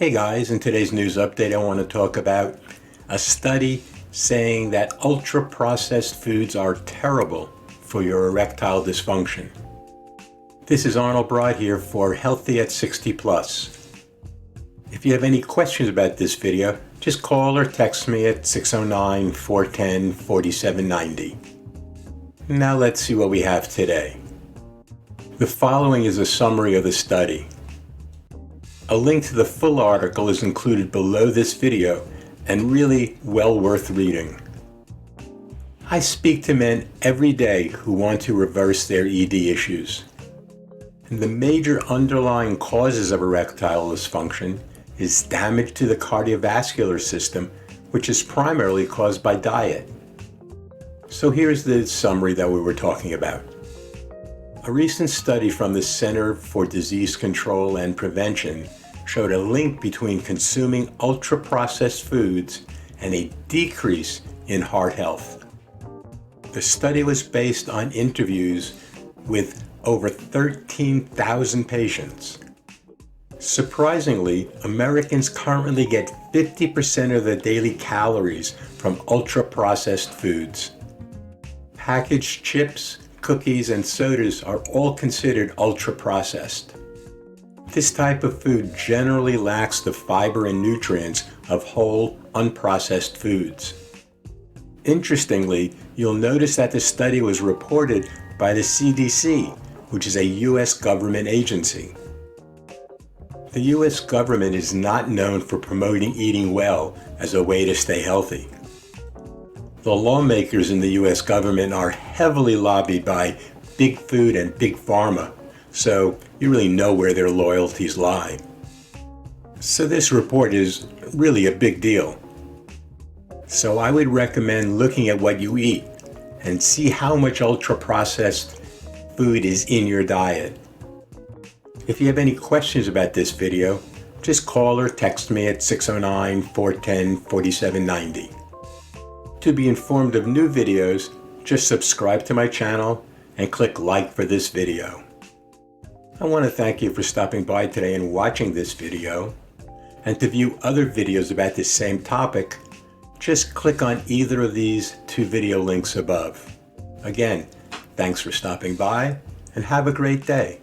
Hey guys, in today's news update I want to talk about a study saying that ultra-processed foods are terrible for your erectile dysfunction. This is Arnold here for Healthy at 60 Plus. If you have any questions about this video, just call or text me at 609-410-4790. Now let's see what we have today. The following is a summary of the study. A link to the full article is included below this video and really well worth reading. I speak to men every day who want to reverse their ED issues. And the major underlying causes of erectile dysfunction is damage to the cardiovascular system, which is primarily caused by diet. So here's the summary that we were talking about. A recent study from the Center for Disease Control and Prevention showed a link between consuming ultra-processed foods and a decrease in heart health. The study was based on interviews with over 13,000 patients. Surprisingly, Americans currently get 50% of their daily calories from ultra-processed foods. Packaged chips, cookies, and sodas are all considered ultra-processed. This type of food generally lacks the fiber and nutrients of whole, unprocessed foods. Interestingly, you'll notice that the study was reported by the CDC, which is a U.S. government agency. The U.S. government is not known for promoting eating well as a way to stay healthy. The lawmakers in the U.S. government are heavily lobbied by big food and big pharma, so you really know where their loyalties lie. So this report is really a big deal. So I would recommend looking at what you eat and see how much ultra-processed food is in your diet. If you have any questions about this video, just call or text me at 609-410-4790. To be informed of new videos, just subscribe to my channel and click like for this video. I want to thank you for stopping by today and watching this video. And to view other videos about this same topic, just click on either of these two video links above. Again, thanks for stopping by and have a great day.